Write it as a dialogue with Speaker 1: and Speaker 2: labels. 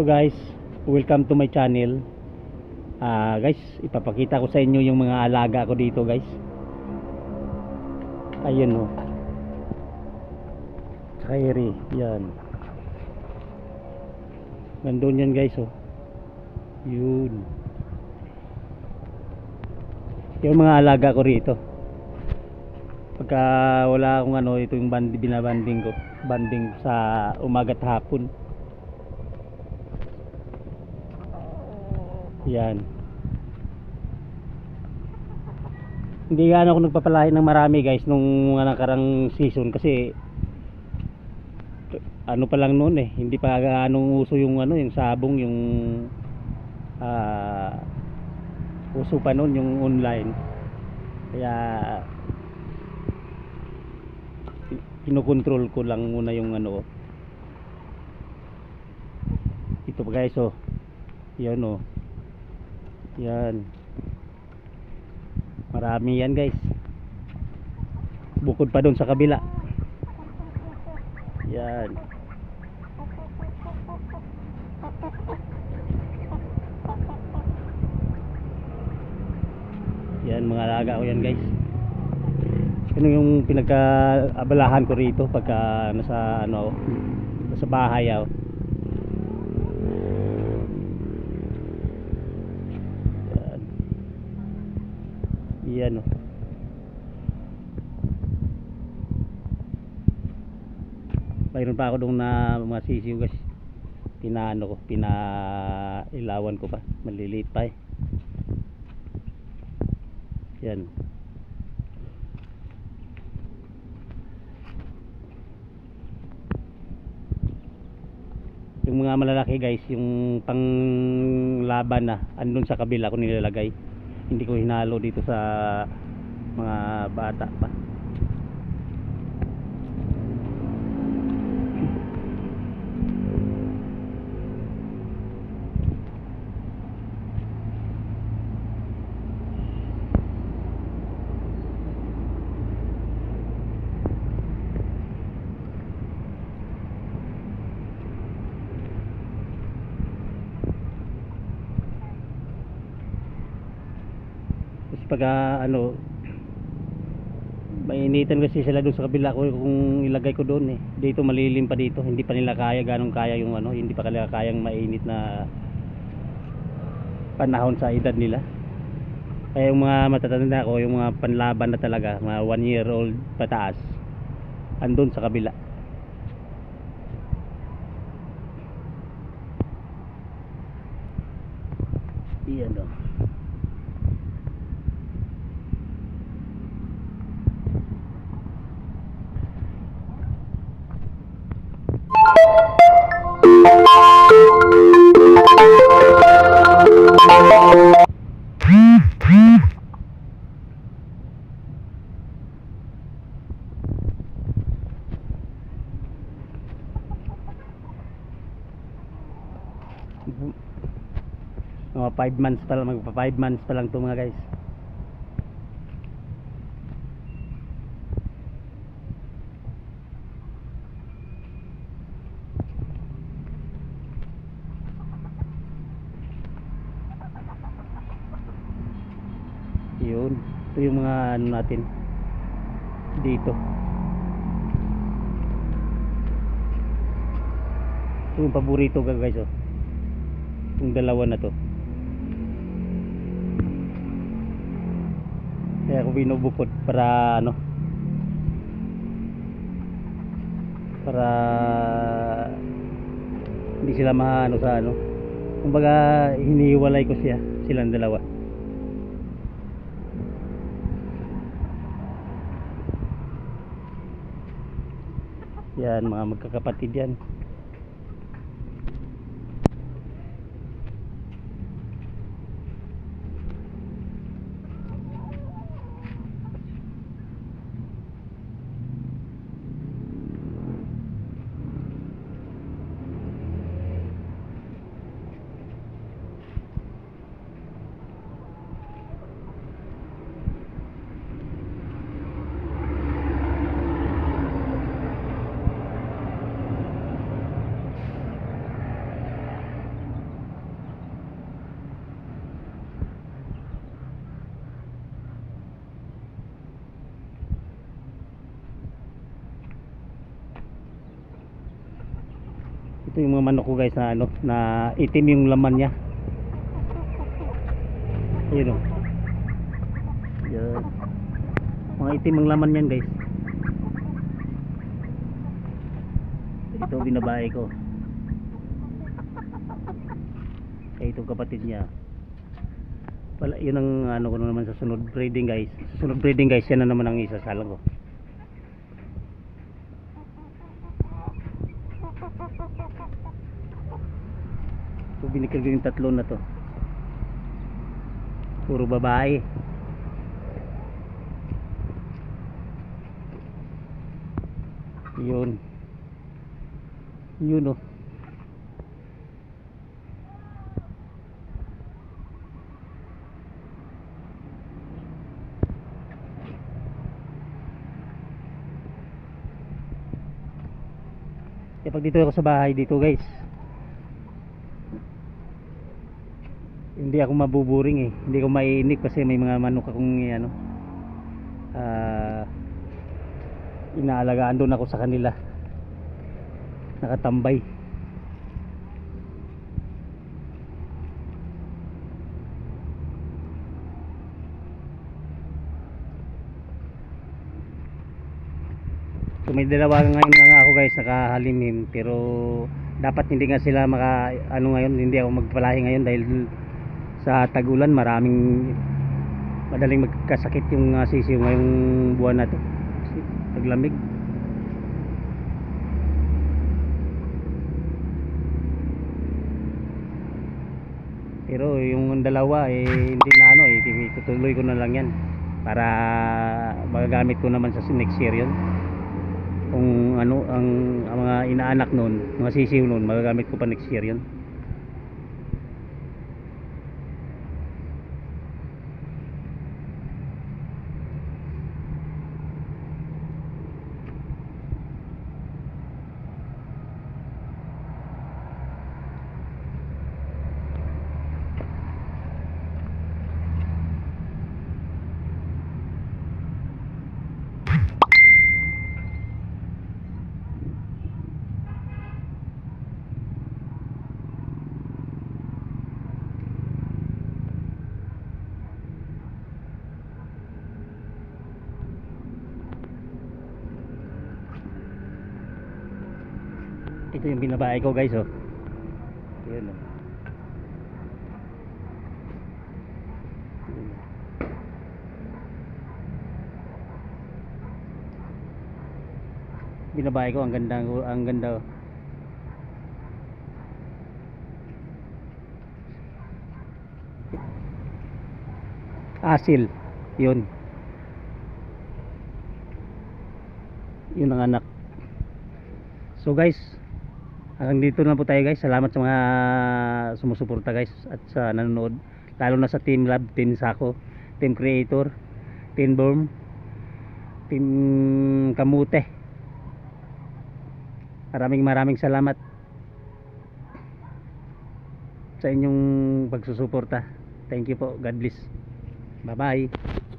Speaker 1: Hello guys, welcome to my channel. Guys, ipapakita ko sa inyo yung mga alaga ko dito guys. Ayun oh. Kairi, yan. Nandun yan guys oh. Yun. Yung mga alaga ko rito. Pagka wala akong ano, ito yung binabanding ko. Banding sa umaga at hapon. Yan. Hindi nga ako nagpapalahi ng marami guys nung mga nakarang season kasi ano pa lang noon eh, hindi pa anong uso yung ano, yung sabong, yung uso pa noon yung online. Kaya kinokontrol ko lang muna yung ano. Ito pa guys oh. Yan oh. Yan. Marami yan guys. Bukod pa doon sa kabila. Yan. Yan mga alaga ko yan guys. Ano yung pinagkaabalahan ko rito pagka nasa ano, nasa bahay ako. Yan oh. Mayroon pa ako doon na mga sisiw guys. Pinaano ko, pinailawan ko pa. Maliliit pa eh. Yan. Yung mga malalaki guys, yung panglaban na andun sa kabila ko nilalagay. Hindi ko hinalo dito sa mga bata pa. Pag ano, mainitan kasi sila doon sa kabila ko kung ilagay ko doon eh. Dito malilim pa dito, hindi pa nila kaya, ganong kaya yung ano, hindi pa nila kayang mainit na panahon sa edad nila. Kaya yung mga matatanda ko, yung mga panlaban na talaga, mga 1 year old pataas, andun sa kabila. Iyan o. Mga 5 months pa lang, magpa 5 months pa lang to mga guys. Yun, ito yung mga ano natin dito. Ito yung paborito ka guys oh. Yung dalawa na to. Kaya ako binubukod para ano, para hindi sila maano sa ano, kumbaga hiniwalay ko silang dalawa. Yan mga magkakapatid yan. Ito yung mga manok ko guys na ano, na itim yung laman niya. Ayun oh. Yan. Mga itim ang laman niyan guys. Ito binabae ko. Kaya itong kapatid niya. Wala, yun ang ano ko naman sa sunod breeding guys. Sa sunod breeding guys, yan na naman ang isasalang ko. So binikil ko yung tatlo na to. Puro babae. Yun. Yun oh. Kaya pag dito ako sa bahay dito guys, hindi ako mabuburing eh, hindi ko maiinip kasi may mga manok akong ano, inaalagaan doon ako sa kanila, nakatambay. So may dalawa ngayon nga ako guys nakahalimim, pero dapat hindi nga sila maka ano ngayon, hindi ako magpalahi ngayon dahil sa tag-ulan madaling magkasakit yung sisiw ngayong buwan na to, taglamig. Pero yung dalawa hindi na ano itutuloy ko na lang yan para magagamit ko naman sa next year yun. Kung ano ang mga inaanak nun, mga sisiw nun, magagamit ko pa next year yun. Ito yung binabae ko guys oh. Ayan oh. Binabae ko, ang ganda oh. Asil yun ang anak. So guys, hanggang dito na po tayo guys. Salamat sa mga sumusuporta guys at sa nanonood, lalo na sa Team Lab, Team Sako, Team Creator, Team Borm, Team Kamute. Maraming salamat sa inyong pagsusuporta. Thank you po. God bless. Bye bye.